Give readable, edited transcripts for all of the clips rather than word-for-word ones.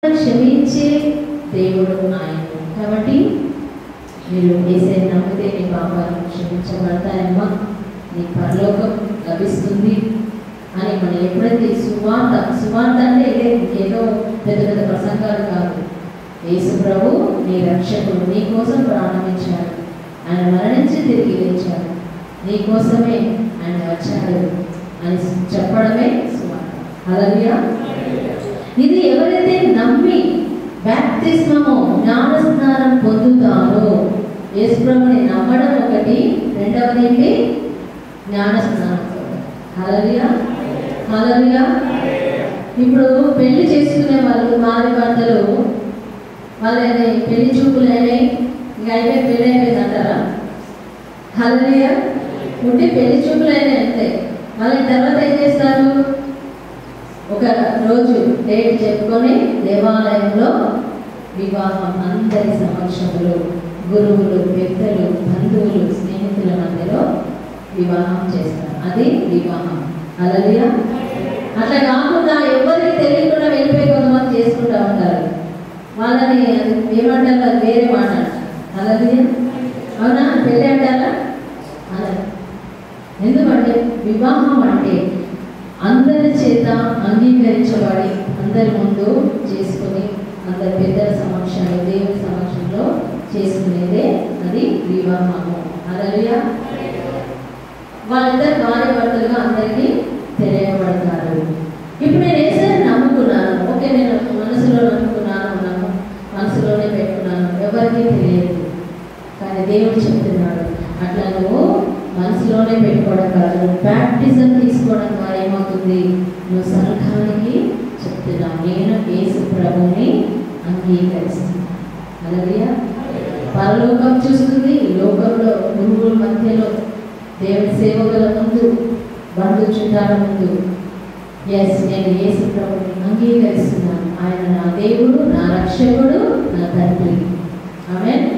క్షమించే దేవుడు ఆయన. కాబట్టి మీరు యేసయ్యను నమ్మితే నీ పాపాలు క్షమించబడతాయమ్మా, నీ పరలోకం లభిస్తుంది అని మనం ఎప్పుడైతే సువార్త అంటే ఏదో పెద్ద పెద్ద ప్రసంగాలు కాదు. యేసు ప్రభు నీ రక్షకుడు, నీ కోసం ప్రారంభించాడు, ఆయన మరణించి తిరిగి లేచాడు, నీ కోసమే ఆయన వచ్చాడు అని చెప్పడమే సువార్త. హల్లెలూయా. ఇది ఎవరైతే నమ్మి బాప్తిస్మము జ్ఞానస్నానం పొందుతారో, యేసు ప్రభుని నమ్మడం ఒకటి, రెండవది ఏంటి? జ్ఞానస్నానం. హల్లెలూయా, హల్లెలూయా. ఇప్పుడు పెళ్లి చేసుకునే వాళ్ళు భార్య భర్తలు వాళ్ళని పెళ్లి చూపులేని ఇంకా అయితే పెళ్ళి అయిపోయింది అంటారా? హల్లెలూయా. ఉంటే పెళ్లి చూపులైనా అంతే. వాళ్ళ తర్వాత ఏం చేస్తారు? ఒక రోజు డేట్ చెప్పుకొని దేవాలయంలో వివాహం, అందరి సమక్షంలో గురువులు, పెద్దలు, బంధువులు, స్నేహితుల మధ్యలో వివాహం చేస్తారు. అది వివాహం. హల్లెలూయా. అట్లా కాకుండా ఎవరికి తెలియకుండా వెళ్ళిపోయి కొంతమంది చేసుకుంటూ ఉంటారు. వాళ్ళని ఏమంటారు? అది వేరే మాట. హల్లెలూయా. అవునా? పెళ్ళి అంటారా? అలా. ఎందుకంటే వివాహం అంటే అందరి చేత అంగీకరించబడి అందరి ముందు చేసుకొని అందరి పెద్దల సమక్షంలో, దేవుని సమక్షంలో చేసుకునేదే అది వివాహము. హల్లెలూయా. వాళ్ళిద్దరు భార్య భర్తలుగా అందరికీ తెలియబడతారు. ఇప్పుడు నేను యేసయ్యను నమ్ముకున్నాను, ఓకే, నేను మనసులో నమ్ముకున్నాను, మనసులోనే పెట్టుకున్నాను, ఎవరికీ తెలియదు. కానీ దేవుడు చెప్తున్నాడు, అట్లా నువ్వు మనసులోనే పెట్టుకోవడం కాదు, బ్యాప్టిజం తీసుకోవడం ద్వారా ఏమవుతుంది? నువ్వు సంఘానికి చెప్తున్నావు, నేను యేసు ప్రభువుని అంగీకరిస్తున్నాను. హల్లెలూయా. పరలోకం చూస్తుంది, లోకంలో గురువుల మధ్యలో, దేవుని సేవకుల ముందు, బంధు చుట్టాల ముందు, ఎస్, నేను యేసు ప్రభువుని అంగీకరిస్తున్నాను, ఆయన నా దేవుడు, నా రక్షకుడు, నా తండ్రి. ఆమేన్.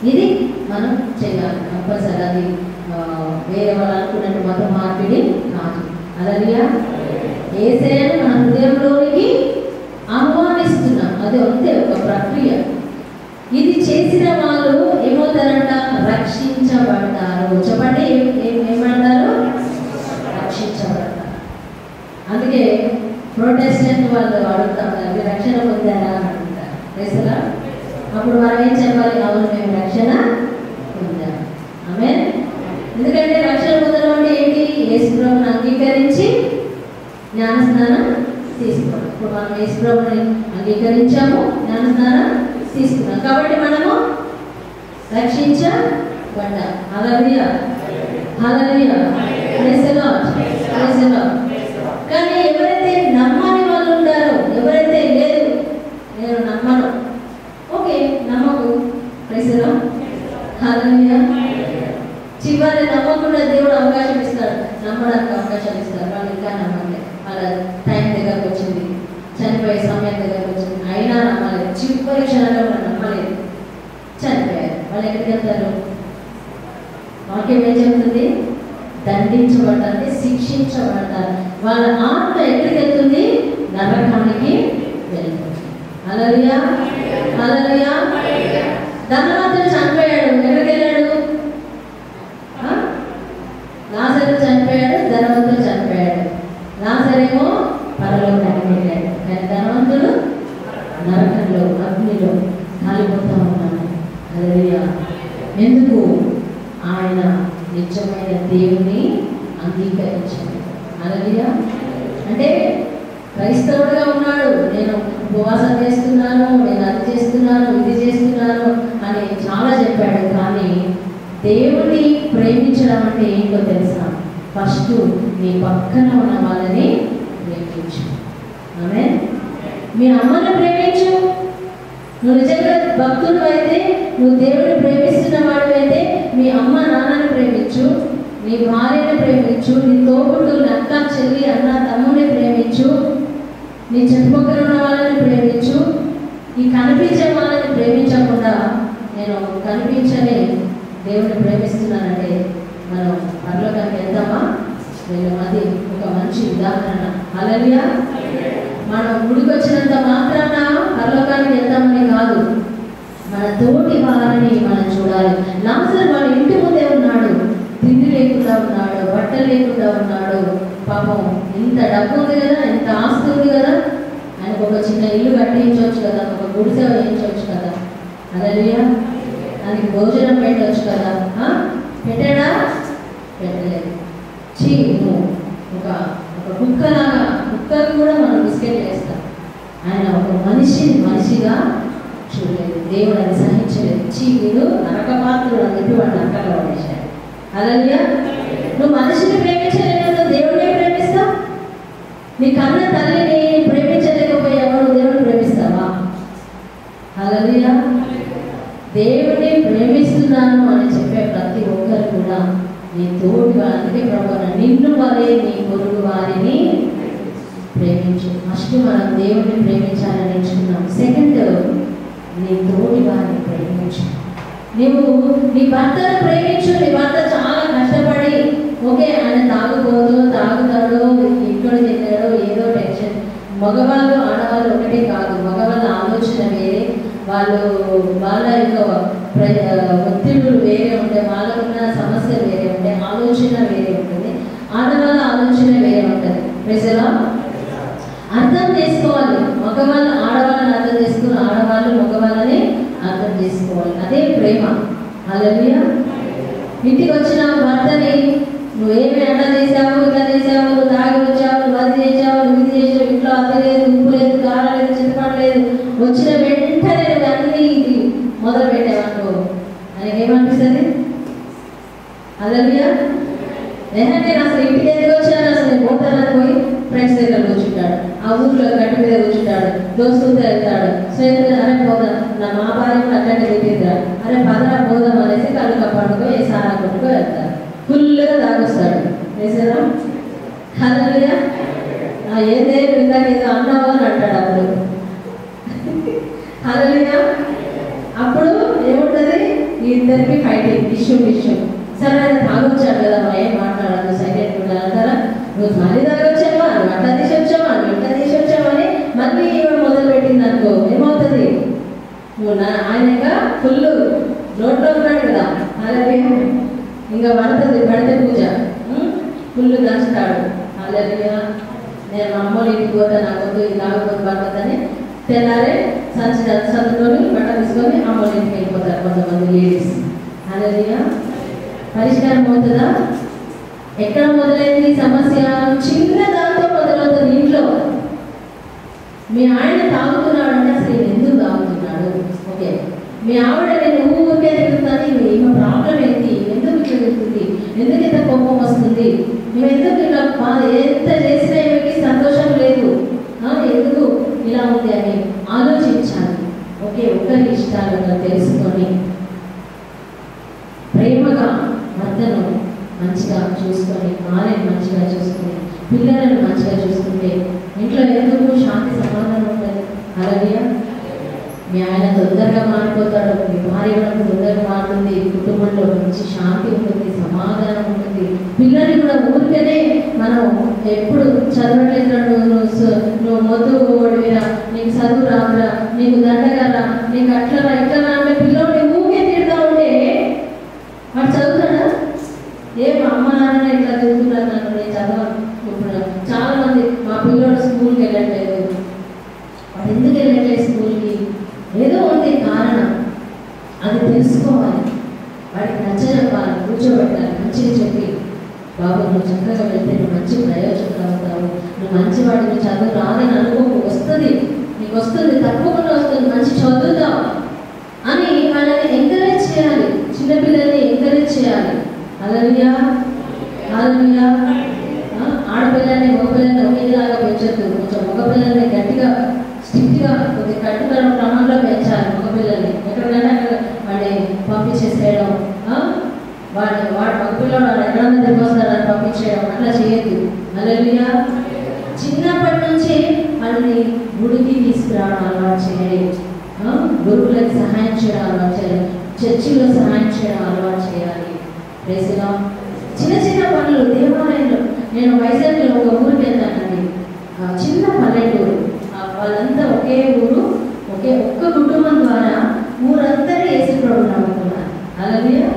ఇది మనం చేయాలి కంపల్సరీ. అది వేరే వాళ్ళు అనుకున్నట్టు మత మార్పిడి కాదు. హల్లెలూయా. యేసయ్యను మన హృదయంలోనికి ఆహ్వానిస్తున్నాం, అది అంతే, ఒక ప్రక్రియ. ఇది చేసిన వాళ్ళు ఏమవుతారంట? రక్షించబడతారు. చెప్పండి, ఏమంటారు? రక్షించబడతారు. అందుకే ప్రొటెస్టెంట్ వాళ్ళు అడుగుతాం, మీరు రక్షణ పొందారా అని అడుగుతారు. తెలుసా? అప్పుడు మనం ఏం చెప్పాలి? అవును, మేము రక్షణ పొందాము. ఆమేన్. ఎందుకంటే రక్షణ పొందడం అంటే ఏంటి? యేసు ప్రభువుని అంగీకరించి జ్ఞానస్నానం తీసుకోవడం. ఇప్పుడు మనం యేసు ప్రభువుని అంగీకరించాము, జ్ఞానస్నానం తీసుకున్నాం, కాబట్టి మనము రక్షించబడ్డాం. Hallelujah, hallelujah. Praise the lord, praise the lord. కానీ ఎవరైతే నమ్మని వాళ్ళు ఉంటారో, ఎవరైతే లేదు నేను నమ్మను, ఓకే, నమ్మకు, ప్రైజ్ ది లార్డ్, హల్లెలూయా. చివరి నమ్మకుండా దేవుడు అవకాశం ఇస్తాడు, నమ్మడానికి అవకాశాలు ఇస్తారు. వాళ్ళు ఇంకా నమ్మలే, వాళ్ళ టైం దగ్గరకు వచ్చింది, చనిపోయే సమయం దగ్గరకు వచ్చింది, అయినా నమ్మలేదు. చివరి క్షణంలో కూడా నమ్మలేదు, చనిపోయారు. వాళ్ళు ఎక్కడికి వెళ్తారు? వాక్యం ఏం చెప్తుంది? దండించబడతారు, శిక్షించబడతారు. వాళ్ళ ఆత్మ ఎక్కడికి వెళ్తుంది? నరకానికి వెళ్తుంది. హల్లెలూయా, హల్లెలూయా. ధనవంతుడు చనిపోయాడు, ఎక్కడికి వెళ్ళాడు? లాజరు చనిపోయాడు, ధనవంతుడు చనిపోయాడు. లాజరేమో పరలోకానికి వెళ్ళాడు, కానీ ధనవంతుడు నరకంలో, అగ్నిలో కాలిపోతూ ఉన్నాడు. హల్లెలూయా. ఎందుకు? ఆయన నిజమైన దేవుని అంగీకరించాడు. హల్లెలూయా. అంటే క్రైస్తవుడుగా ఉన్నాడు, నేను ఉపవాసం చేస్తున్నాను, నేను అది చేస్తున్నాను, ఇది చేస్తున్నాను అని చాలా చెప్పాడు. కానీ దేవుని ప్రేమించడం అంటే ఏంటో తెలుసా? ఫస్ట్ నీ పక్కన ఉన్న వాళ్ళని ప్రేమించు. ఆమేన్. మీ అమ్మను ప్రేమించు. నువ్వు నిజంగా భక్తుడు అయితే, నువ్వు దేవుడిని ప్రేమిస్తున్న వాడు అయితే మీ అమ్మ నాన్నని ప్రేమించు, నీ భార్యని ప్రేమించు, నీ తోబుట్టుని, అక్క చెల్లి అన్న తమ్ముని ప్రేమించు, నీ చుట్టుపక్కల ఉన్న వాళ్ళని ప్రేమించు. ఈ కనిపించే వాళ్ళని ప్రేమించకుండా నేను కనిపించని దేవుడిని ప్రేమిస్తున్నానంటే మనం పరలోకానికి వెళ్తామా? అది ఒక మంచి ఉదాహరణ. హల్లెలూయా. మనం గుడికి వచ్చినంత మాత్రాన ఇంత డబ్బు ఉంది కదా, ఇంత ఆస్తి ఉంది కదా, ఆయనకు ఒక చిన్న ఇల్లు కట్టించవచ్చు కదా, ఒక గుడిసె వేయించవచ్చు కదా. హల్లెలూయా. దానికి భోజనం పెట్టవచ్చు కదా. పెట్టాడా? పెట్టలేదు. నువ్వు ఒక కుక్కలాగా, కుక్కకి కూడా మనం బిస్కెట్ వేస్తాం. ఆయన ఒక మనిషిగా చూడలేదు. దేవుడు అది సహించలేదు. వీడు నరకపాత్రుడు అని చెప్పి వాడు నరకలో పడేశాడు. హల్లెలూయా. నువ్వు మనిషిని ప్రేమించలేదు, దేవుడిని ప్రేమిస్తావు. నీ కన్న తల్లిని ప్రేమించలేకపోయావు, నువ్వు దేవుడిని ప్రేమిస్తావా? హల్లెలూయా. దేవుడిని ప్రేమిస్తున్నాను అని చెప్పే ప్రతి ఒక్కరు కూడా నీ తోటి వారికి ప్రభువా నిన్ను వలె నీ పొరుగు వారిని ప్రేమించు. ఫస్ట్ మనం దేవుడిని ప్రేమించాలని నేర్చుకున్నాం. సెకండ్, నీ తోటి వారిని ప్రేమించు. నువ్వు నీ భర్తను ప్రేమించు. నీ భర్త చాలా కష్టపడి ఆయన తాగుతాడో ఇక్కడ తిన్నాడో ఏదో టెన్షన్. మగవాళ్ళు ఆడవాళ్ళు ఒకటే కాదు. మగవాళ్ళ ఆలోచన వేరే, వాళ్ళ యొక్క ఒత్తిడులు వేరే ఉంటాయి, వాళ్ళకున్న సమస్యలు వేరే ఉంటాయి, ఆలోచన వేరే ఉంటుంది. ఆడవాళ్ళ ఆలోచన వేరే ఉంటుంది. ప్రజలు అర్థం చేసుకోవాలి. మగవాళ్ళు ఆడవాళ్ళని అర్థం చేసుకుని ఆడవాళ్ళు మగవాళ్ళని అర్థం చేసుకోవాలి. అదే ప్రేమ. హల్లెలూయా. ఇంటికి వచ్చిన భర్తని నువ్వేమి అట్లా చేసావు, ఇట్లా చేసావు, నువ్వు తాగి వచ్చావు, నువ్వు అది చేసావు, నువ్వు ఇది చేసావు, ఇంట్లో అత్త లేదు, ఉప్పు లేదు, కారం లేదు, చింతపండు వచ్చిన వెంటనే నువ్వు అన్నీ ఇది మొదలు పెట్టావనుకో ఆయనకి ఏమనిపిస్తుంది? హల్లెలూయా. నేను అసలు ఇంటికి ఎందుకు వచ్చాను, అసలు నేను పోతానని పోయి ఫ్రెండ్స్ దగ్గర కూర్చుంటాడు, ఆ ఊర్లో గట్టి మీద కూర్చుంటాడు, దోస్తులతో వెళ్తాడు, స్నేహితులు అరే పోదాం, మా భార్య అట్లాంటి తిట్టిందా, అరే పదరా పోదాం అనేసి కళ్ళు కప్పడుకో ఏ సారా కొట్టుకో వెళ్తారు. ఫుల్గా తాగొస్తాడు. వేసారా? హల్లెలూయా. ఏదో ఇందాక ఏదో అన్నావు అని అంటాడు. అప్పుడు హల్లెలూయా. అప్పుడు ఏముంటుంది? ఈ ఇద్దరికి ఫైటింగ్, ఇష్యూ. సరే ఆయన తాగొచ్చాడు కదా, మనం ఏం మాట్లాడాలి, సైలెంట్ ఉండాలి అంటారా? నువ్వు మళ్ళీ తాగొచ్చావా, నువ్వు అట్లా తీసొచ్చావా, నువ్వు ఇట్లా తీసొచ్చావని మళ్ళీ మొదలు పెట్టింది అనుకో ఏమవుతుంది? నువ్వు ఆయన ఫుల్ నోట్లో ఉన్నాడు కదా. హల్లెలూయా. ఇంకా పడితే పూజ ఫుల్ దంచుతాడు. హల్లెలూయా. నేను మా అమ్మోళ్ళ ఇంటికి పోతే నాకు వద్దు, ఇది తాగకపోతే పడుతుందని తెల్లారే సంచుకొని బట్ట తీసుకొని అమ్మోళ్ళ ఇంటికి వెళ్ళిపోతారు కొంతమంది లేడీస్. హల్లెలూయా. పరిష్కారం అవుతుందా? ఎక్కడ మొదలైంది సమస్య? చిన్న దాంతో మొదలవుతుంది. ఇంట్లో మీ ఆయన తాగుతున్నాడు అంటే అసలు ఎందుకు తాగుతున్నాడు? ఓకే, మీ ఆవిడ నేను ఊరికే తిరుగుతాను, ఈమె ప్రాబ్లం ఏంటి, ఎందుకు ఇట్లా తిరుగుతుంది, ఎందుకు ఇంత కోపం వస్తుంది, మేము ఎందుకు ఇట్లా ఎంత చేసినా ఈమెకి సంతోషం లేదు, ఎందుకు ఇలా ఉంది అని ఆలోచించాలి. ఓకే, ఒకరి ఇష్టాలుగా తెలుసుకొని ప్రేమగా భర్తను మంచిగా చూసుకొని, భార్యను మంచిగా చూసుకొని, పిల్లలను మంచిగా చూసుకుంటే ఇంట్లో ఎందుకు శాంతి సమాధానం ఉంటుంది. హల్లెలూయా. మీ ఆయన తొందరగా మారిపోతాడు, మీ భార్య మనకు తొందరగా మారుతుంది, కుటుంబంలో మంచి శాంతి ఉంటుంది, సమాధానం ఉంటుంది. పిల్లల్ని కూడా ఊరికనే మనం ఎప్పుడు చదవట్లేదు, నువ్వు మొద్దు ఓడిరా, నీకు చదువు రాదురా, నీకు దండగరా, నీకు అట్లరా ఇట్లరా అంటే పిల్లల్ని ఊరికే తిడతా ఉంటే వాడు చదువుతాడా? మా అమ్మ నాన్న ఇట్లా తిరుగుతున్నారు, నన్ను నేను చదవను. చాలా మంది మా పిల్లలు స్కూల్కి వెళ్ళట్లేదు. వాడు ఎందుకు వెళ్ళట్లేదు స్కూల్కి? ఏదో ఉంది కారణం, అది తెలుసుకోవాలి, వాడికి నచ్చజెప్పాలి, కూర్చోబెట్టాలి, మంచిగా చెప్పి బాబు నువ్వు చక్కగా వెళ్తే నువ్వు మంచి ప్రయోజనం అవుతావు, నువ్వు మంచివాడిని, చదువు రాదని అనుకోకు, వస్తుంది, నీకు వస్తుంది, తప్పకుండా వస్తుంది, మంచి చదువుతావు అని వాళ్ళని ఎంకరేజ్ చేయాలి. చిన్నపిల్లల్ని ఎంకరేజ్ చేయాలి. హల్లెలూయా. హల్లెలూయా. ఆడపిల్లల్ని మగపిల్లల్ని ఒకేలాగా పెంచొద్దు. కొంచెం మగపిల్లల్ని గట్టిగా స్ట్రిక్ట్గా కొద్దిగా కట్టుకున్న క్రమంలో పెంచాలి. మగపిల్లల్ని ఎక్కడికైనా వాడిని పంపించేసేయడం, వాడు మగపిల్లలు వాడు ఎక్కడన్నా దిగొస్తాడని పంపించేయడం అట్లా చేయొద్దు. హల్లెలూయా. చిన్నప్పటి నుంచి వాళ్ళని గుడికి తీసుకురావడం అలవాటు చేయాలి. గురువులకు సహాయం చేయడం అలవాటు చేయాలి. చర్చిలో సహాయం చేయడం అలవాటు చేయాలి. ప్రేసులో చిన్న చిన్న పనులు దేవాలయంలో. నేను వైజాగ్లో ఒక ఊరికి వెళ్తానండి, చిన్న పల్లెటూరు, వాళ్ళంతా ఒకే ఊరు, ఒక్క కుటుంబం ద్వారా ఊరందరూ యేసు ప్రభువుని నమ్ముకున్నారు. హల్లెలూయా.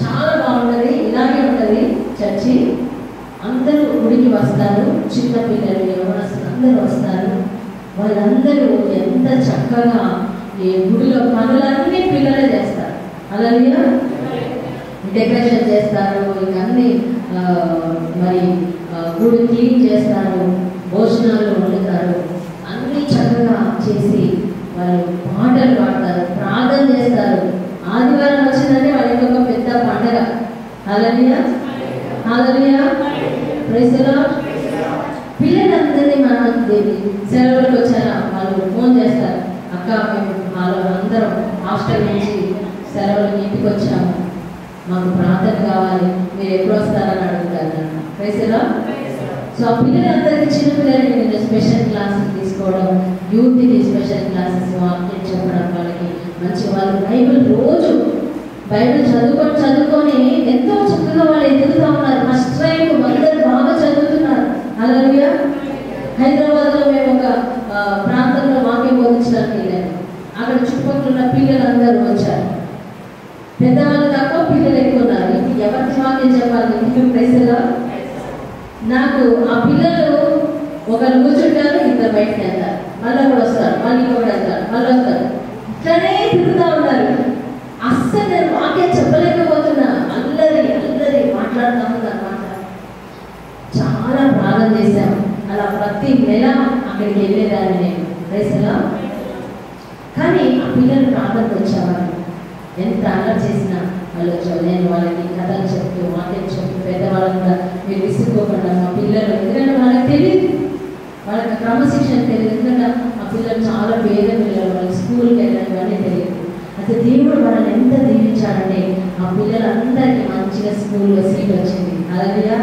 చాలా బాగుంటుంది. ఇలాగే ఉంటుంది చర్చి. అందరూ గుడికి వస్తారు, చిన్న పిల్లలు ఎవరస్తులు అందరూ వస్తారు. వాళ్ళందరూ ఎంత చక్కగా ఈ గుడిలో పనులన్నీ పిల్లలే చేస్తారు. హల్లెలూయా. డెకరేషన్ చేస్తారు, ఇక అన్ని మరి గుడి క్లీన్ చేస్తారు, భోజనాలు వండుతారు, అన్నీ చక్కగా చేసి వాళ్ళు పాటలు పాడతారు, ప్రార్థన చేస్తారు. ఆదివారం వచ్చిందంటే వాళ్ళకి ఒక పెద్ద పండగ. హల్లెలూయా, హల్లెలూయా, ప్రైజ్ ది లార్డ్. పిల్లలందరినీ మనం సెలవులకు వచ్చారా వాళ్ళు ఫోన్ చేస్తారు, అక్క మేము వాళ్ళు అందరం హాస్టల్ నుంచి సెలవులకు ఇంటికి వచ్చాము, మాకు ప్రార్థన కావాలి, మీరు ఎప్పుడు వస్తారని అడుగుతారు. Praise the lord. సో ఆ పిల్లలందరికీ చిన్న పిల్లలకి నేను స్పెషల్ క్లాసెస్ తీసుకోవడం, యూత్కి స్పెషల్ క్లాసెస్, వాక్యం చెప్పడం, వాళ్ళకి మంచి వాళ్ళు రోజు బైబిల్ చదువుకొని ఎంతో చక్కగా వాళ్ళు ఎదుగుతూ ఉన్నారు. ఫస్ట్ ర్యాంక్ అందరూ బాగా చదువుతున్నారు. హల్లెలూయా. హైదరాబాద్లో మేము ఒక ప్రాంతంలో వాక్యం బోధించడానికి వెళ్ళాము. అక్కడ చుట్టుపక్కల ఉన్న పిల్లలందరూ వచ్చారు. పెద్దవాళ్ళు తక్కువ, పిల్లలు ఎక్కువ ఉన్నారు. ఇంటికి ఎవరికి వాక్యం చెప్పాలి? ఇంటికి ప్రైజ్లో నాకు ఆ పిల్లలు ఒకరు కూర్చుంటారు, ఇద్దరు బయటకు వెళ్తారు, మళ్ళీ కూడా వస్తారు, మళ్ళీ కూడా వెళ్తారు, మళ్ళీ వస్తారు, ఇట్లనే తిరుగుతూ ఉన్నారు. అస్సలు నేను వాక్యం చెప్పలేకపోతున్నా, అల్లరి మాట్లాడుతూ ఉన్నారు. చాలా ప్రార్థన చేశాను. అలా ప్రతి నెల అక్కడికి వెళ్ళేదాన్ని నేను ప్రైజ్లో. కానీ ఆ పిల్లలు ప్రార్థనకు వచ్చేవారు. ఎంత అల్లరి చేసినా వాళ్ళు వచ్చారు. నేను వాళ్ళకి కథలు చెప్తూ, వాక్యం చెప్తూ, పెద్దవాళ్ళంతా మీరు విసుక్కోకుండా మా పిల్లలు, ఎందుకంటే వాళ్ళకి తెలియదు, వాళ్ళకి క్రమశిక్షణ తెలియదు. ఎందుకంటే ఆ పిల్లలు చాలా పేద పిల్లలు, వాళ్ళకి స్కూల్కి వెళ్ళడం కానీ తెలియదు. అయితే దేవుడు వాళ్ళని ఎంత దీవించాడంటే ఆ పిల్లలందరికీ మంచిగా స్కూల్లో సీట్ వచ్చింది. హల్లెలూయా.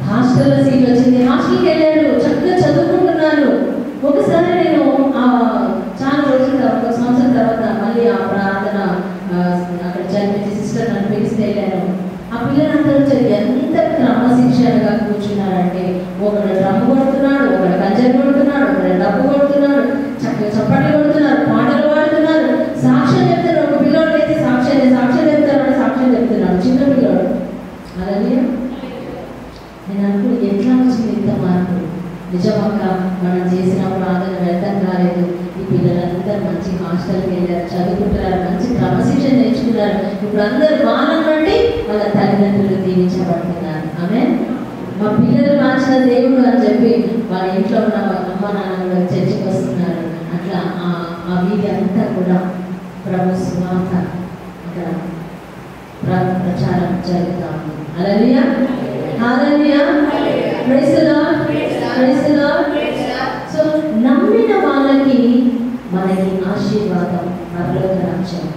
హాస్టల్లో సీట్ వచ్చింది. హాస్టల్కి వెళ్ళారు, చక్కగా చదువుకుంటున్నారు. ఒకసారి నేను చాలా రోజుల తర్వాత, ఒక సంవత్సరం తర్వాత మళ్ళీ ఆ ప్రార్థన అక్కడ చదివించి సిస్టర్ నన్ను పిలిస్తే వెళ్ళాను. ఆ పిల్లలందరూ ఎంత క్రమశిక్షణగా కూర్చున్నారంటే, ఒకడు డ్రమ్ కొడుతున్నాడు, ఒకడు గంజలు కొడుతున్నాడు, ఒకడు డబ్బు కొడుతున్నాడు, చక్కగా చప్పట్లు కొడుతున్నారు, పాటలు పాడుతున్నారు, సాక్ష్యం చెప్తున్నారు. ఒక పిల్లోడు అయితే సాక్ష్యం చెప్తారని సాక్ష్యం చెప్తున్నాడు, చిన్న పిల్లోడు. అలాగే నేను అనుకుని ఎట్లా వచ్చింది ఇంత మార్పు? నిజమక్క, మనం చేసిన ప్రార్థన వ్యర్థం కాలేదు. ఈ పిల్లలందరూ మంచి హాస్టల్కి వెళ్ళారు, చదువుకుంటున్నారు, మంచి క్రమశిక్షణ నేర్చుకున్నారు. ఇప్పుడు అందరూ వారం బట్టి వాళ్ళ తల్లిదండ్రులు దీవించబడుతున్నారు. ఆమె మా పిల్లలు మార్చిన దేవుడు అని చెప్పి వాళ్ళ ఇంట్లో ఉన్న అమ్మ నాన్న కూడా చర్చికి వస్తున్నారు. అట్లా ఆ వీధి అంతా కూడా ప్రభు సువార్త ఇక్కడ ప్రచారం జరుగుతూ ఉంది. Hallelujah, hallelujah, praise the lord, praise the lord. So నమ్మిన వాళ్ళకి మనకి ఆశీర్వాదం, పరలోక రాజ్యం.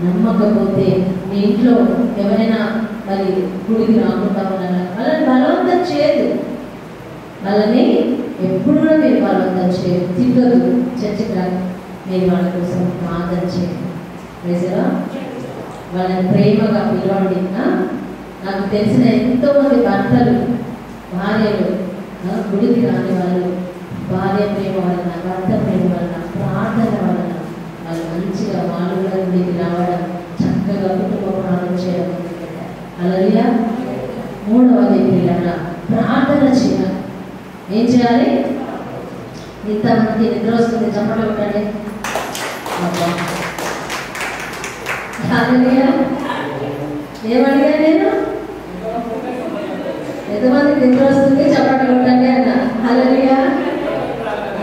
నమ్మకపోతే మీ ఇంట్లో ఎవరైనా మరి గుడికి రాకుండా ఉన్నారా, వాళ్ళని బలవంతం చేయదు. వాళ్ళని ఎప్పుడు కూడా మీరు బలవంతం చేయదు, తిట్టదు, చర్చకి రా, మీరు వాళ్ళ కోసం ప్రార్థన చేయండి. ప్రైజ్లా వాళ్ళని ప్రేమగా పిలవండి. నాకు తెలిసిన ఎంతోమంది భర్తలు, భార్యలు గుడికి రాని వాళ్ళు, భార్య ప్రేమ వలన, భర్త ప్రేమ వలన, ప్రార్థన వలన వాళ్ళు మంచిగా వాళ్ళు కూడా గుడికి రావడం, చక్కగా కుటుంబ ప్రార్థన చేయడం మొదలుపెట్టారు. హల్లెలూయా. మూడవది పిల్లల ప్రార్థన చేయాలి. ఏం చేయాలి? ఇంతమంది నిద్ర వస్తుంది, చప్పట్లు కొట్టండి. హల్లెలూయా. ఏమడిగా నేను? ఎంతమంది నిద్ర వస్తుంది చప్పట్లు కొట్టండి అన్న. హల్లెలూయా.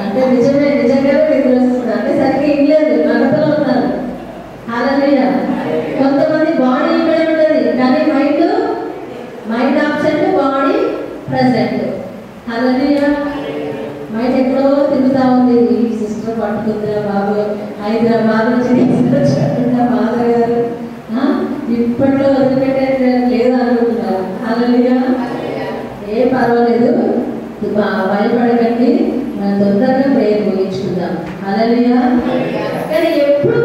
అంటే నిజమే, నిజంగానే నిద్ర వస్తుంది, అంటే సరిగ్గా ఇవ్వలేదు, నగతలో ఉన్నారు. హల్లెలూయా. కొంతమంది బాడీ ఇక్కడే ఉంటుంది కానీ మైండ్ ఆబ్సెంట్, బాడీ ప్రెసెంట్. హల్లెలూయా. మైండ్ ఎక్కడో తిరుగుతూ ఉంది. ఈ సిస్టర్ పట్టుకుందిరా బాబు, హైదరాబాద్ నుంచి తీసుకొచ్చారంట ఫాదర్ గారు, ఇప్పట్లో వదిలిపెట్టే లేదు అనుకుంటున్నారు. హల్లెలూయా. ఏం పర్వాలేదు, భయపడకండి, మనం తొందరగా ప్రేయర్ ముగించుకుందాం. హల్లెలూయా. కానీ ఎప్పుడు